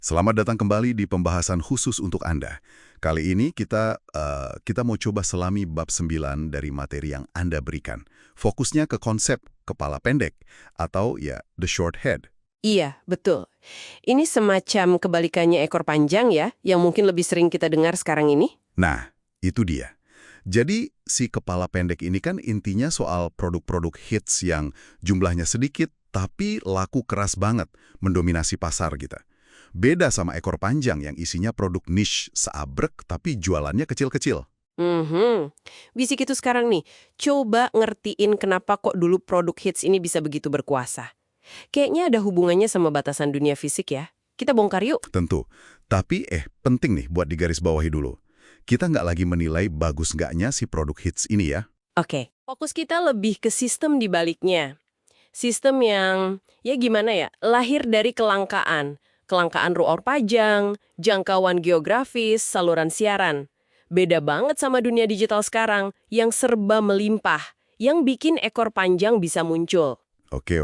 Selamat datang kembali di pembahasan khusus untuk Anda. Kali ini kita mau coba selami bab 9 dari materi yang Anda berikan. Fokusnya ke konsep kepala pendek atau ya the short head. Iya, betul. Ini semacam kebalikannya ekor panjang ya, yang mungkin lebih sering kita dengar sekarang ini. Nah, itu dia. Jadi si kepala pendek ini kan intinya soal produk-produk hits yang jumlahnya sedikit tapi laku keras banget, mendominasi pasar kita. Beda sama ekor panjang yang isinya produk niche seabrek tapi jualannya kecil-kecil. Bisik itu sekarang nih, coba ngertiin kenapa kok dulu produk hits ini bisa begitu berkuasa. Kayaknya ada hubungannya sama batasan dunia fisik ya. Kita bongkar yuk. Tentu. Tapi penting nih buat digarisbawahi dulu. Kita nggak lagi menilai bagus nggaknya si produk hits ini ya. Oke, fokus kita lebih ke sistem di baliknya. Sistem yang, ya gimana ya, lahir dari kelangkaan. Kelangkaan ruor pajang, jangkauan geografis, saluran siaran. Beda banget sama dunia digital sekarang, yang serba melimpah, yang bikin ekor panjang bisa muncul. Oke.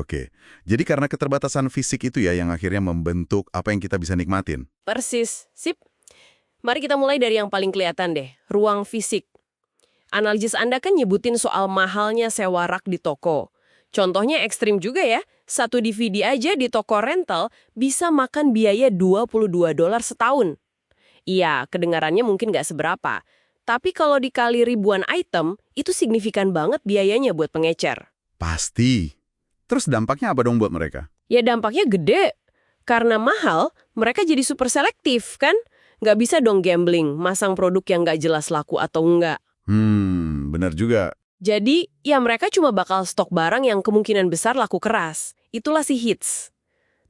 Jadi karena keterbatasan fisik itu ya yang akhirnya membentuk apa yang kita bisa nikmatin. Persis, sip. Mari kita mulai dari yang paling kelihatan deh, ruang fisik. Analisis Anda kan nyebutin soal mahalnya sewa rak di toko. Contohnya ekstrim juga ya, satu DVD aja di toko rental bisa makan biaya $22 setahun. Iya, kedengarannya mungkin nggak seberapa. Tapi kalau dikali ribuan item, itu signifikan banget biayanya buat pengecer. Pasti. Terus dampaknya apa dong buat mereka? Ya dampaknya gede. Karena mahal, mereka jadi super selektif kan? Nggak bisa dong gambling, masang produk yang nggak jelas laku atau enggak. Benar juga. Jadi, ya mereka cuma bakal stok barang yang kemungkinan besar laku keras. Itulah si hits.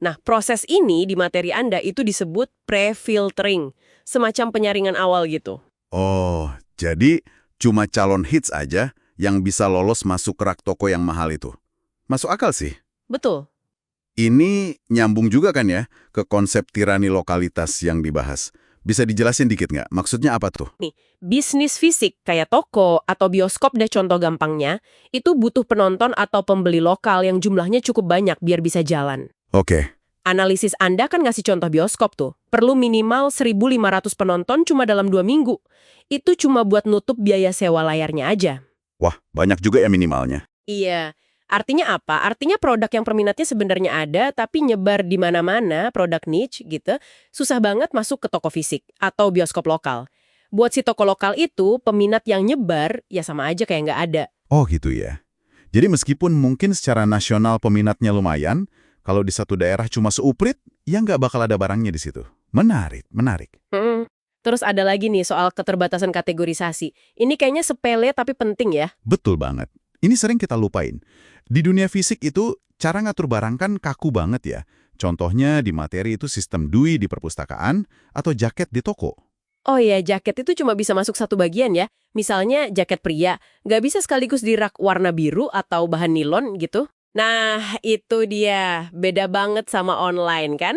Nah, proses ini di materi Anda itu disebut pre-filtering. Semacam penyaringan awal gitu. Oh, jadi cuma calon hits aja yang bisa lolos masuk ke rak toko yang mahal itu. Masuk akal sih. Betul. Ini nyambung juga kan ya ke konsep tirani lokalitas yang dibahas. Bisa dijelasin dikit nggak? Maksudnya apa tuh? Nih, bisnis fisik kayak toko atau bioskop deh contoh gampangnya, itu butuh penonton atau pembeli lokal yang jumlahnya cukup banyak biar bisa jalan. Oke. Analisis Anda kan ngasih contoh bioskop tuh. Perlu minimal 1.500 penonton cuma dalam 2 minggu. Itu cuma buat nutup biaya sewa layarnya aja. Wah, banyak juga ya minimalnya. Iya. Artinya apa? Artinya produk yang peminatnya sebenarnya ada, tapi nyebar di mana-mana, produk niche gitu, susah banget masuk ke toko fisik atau bioskop lokal. Buat si toko lokal itu, peminat yang nyebar, ya sama aja kayak nggak ada. Oh gitu ya. Jadi meskipun mungkin secara nasional peminatnya lumayan, kalau di satu daerah cuma seuprit, ya nggak bakal ada barangnya di situ. Menarik. Terus ada lagi nih soal keterbatasan kategorisasi. Ini kayaknya sepele tapi penting ya. Betul banget. Ini sering kita lupain. Di dunia fisik itu, cara ngatur barang kan kaku banget ya. Contohnya di materi itu sistem DUI di perpustakaan atau jaket di toko. Oh ya, jaket itu cuma bisa masuk satu bagian ya. Misalnya jaket pria, nggak bisa sekaligus di rak warna biru atau bahan nilon gitu. Nah, itu dia. Beda banget sama online kan?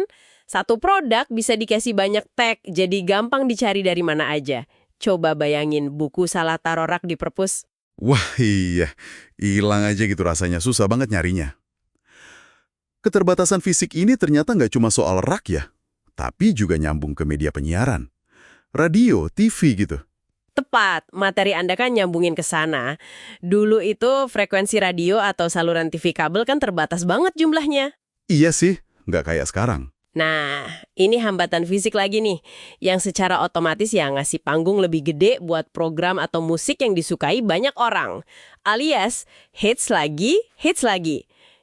Satu produk bisa dikasih banyak tag, jadi gampang dicari dari mana aja. Coba bayangin buku salah taruh rak di perpus. Wah iya, hilang aja gitu rasanya, susah banget nyarinya. Keterbatasan fisik ini ternyata nggak cuma soal rak ya, tapi juga nyambung ke media penyiaran. Radio, TV gitu. Tepat, materi Anda kan nyambungin ke sana. Dulu itu frekuensi radio atau saluran TV kabel kan terbatas banget jumlahnya. Iya sih, nggak kayak sekarang. Nah, ini hambatan fisik lagi nih, yang secara otomatis ya ngasih panggung lebih gede buat program atau musik yang disukai banyak orang. Alias, hits lagi.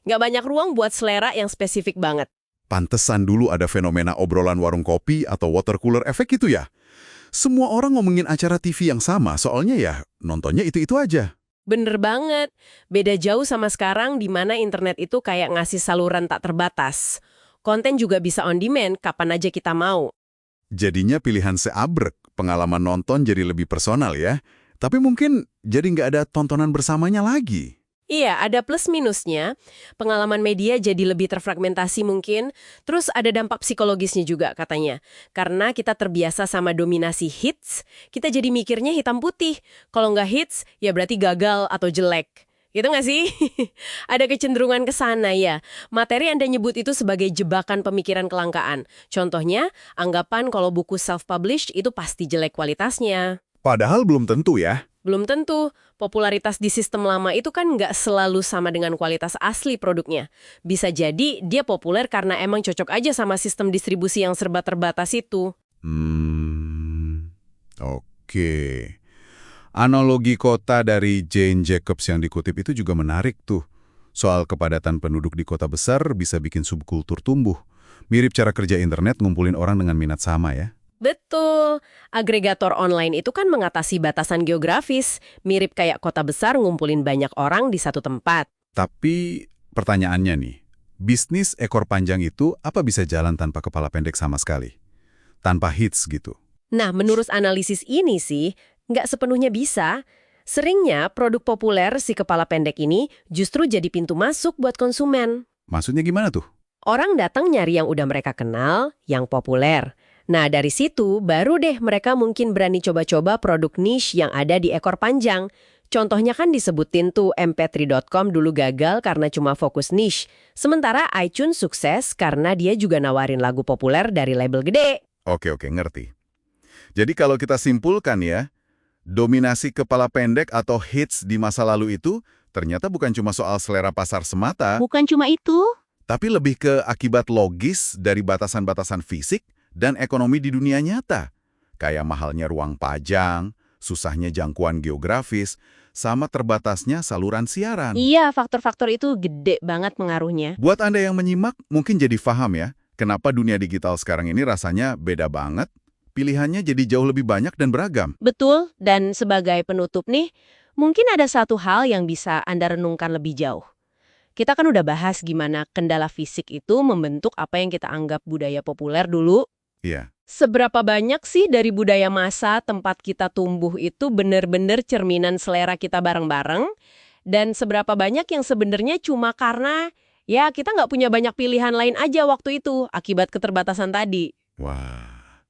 Nggak banyak ruang buat selera yang spesifik banget. Pantesan dulu ada fenomena obrolan warung kopi atau water cooler efek itu ya. Semua orang ngomongin acara TV yang sama, soalnya ya nontonnya itu-itu aja. Bener banget. Beda jauh sama sekarang di mana internet itu kayak ngasih saluran tak terbatas. Konten juga bisa on demand kapan aja kita mau. Jadinya pilihan seabrek, pengalaman nonton jadi lebih personal ya. Tapi mungkin jadi nggak ada tontonan bersamanya lagi. Iya, ada plus minusnya. Pengalaman media jadi lebih terfragmentasi mungkin. Terus ada dampak psikologisnya juga katanya. Karena kita terbiasa sama dominasi hits, kita jadi mikirnya hitam putih. Kalau nggak hits, ya berarti gagal atau jelek. Gitu nggak sih? Ada kecenderungan ke sana ya. Materi Anda nyebut itu sebagai jebakan pemikiran kelangkaan. Contohnya, anggapan kalau buku self-published itu pasti jelek kualitasnya. Padahal belum tentu ya. Belum tentu, popularitas di sistem lama itu kan nggak selalu sama dengan kualitas asli produknya. Bisa jadi dia populer karena emang cocok aja sama sistem distribusi yang serba terbatas itu. Oke. Analogi kota dari Jane Jacobs yang dikutip itu juga menarik tuh. Soal kepadatan penduduk di kota besar bisa bikin subkultur tumbuh. Mirip cara kerja internet ngumpulin orang dengan minat sama ya. Betul, agregator online itu kan mengatasi batasan geografis, mirip kayak kota besar ngumpulin banyak orang di satu tempat. Tapi pertanyaannya nih, bisnis ekor panjang itu apa bisa jalan tanpa kepala pendek sama sekali? Tanpa hits gitu. Nah, menurut analisis ini sih, nggak sepenuhnya bisa. Seringnya produk populer si kepala pendek ini justru jadi pintu masuk buat konsumen. Maksudnya gimana tuh? Orang datang nyari yang udah mereka kenal, yang populer. Nah, dari situ baru deh mereka mungkin berani coba-coba produk niche yang ada di ekor panjang. Contohnya kan disebutin tuh mp3.com dulu gagal karena cuma fokus niche. Sementara iTunes sukses karena dia juga nawarin lagu populer dari label gede. Oke, ngerti. Jadi kalau kita simpulkan ya, dominasi kepala pendek atau hits di masa lalu itu ternyata bukan cuma soal selera pasar semata, Bukan cuma itu. tapi lebih ke akibat logis dari batasan-batasan fisik dan ekonomi di dunia nyata. Kayak mahalnya ruang pajang, susahnya jangkauan geografis, sama terbatasnya saluran siaran. Iya, faktor-faktor itu gede banget pengaruhnya. Buat Anda yang menyimak, mungkin jadi paham ya, kenapa dunia digital sekarang ini rasanya beda banget, pilihannya jadi jauh lebih banyak dan beragam. Betul, dan sebagai penutup nih, mungkin ada satu hal yang bisa Anda renungkan lebih jauh. Kita kan udah bahas gimana kendala fisik itu membentuk apa yang kita anggap budaya populer dulu. Iya. Seberapa banyak sih dari budaya masa tempat kita tumbuh itu benar-benar cerminan selera kita bareng-bareng? Dan seberapa banyak yang sebenarnya cuma karena ya kita nggak punya banyak pilihan lain aja waktu itu akibat keterbatasan tadi? Wah,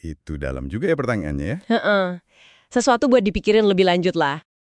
itu dalam juga ya pertanyaannya ya. Heeh. Sesuatu buat dipikirin lebih lanjut lah.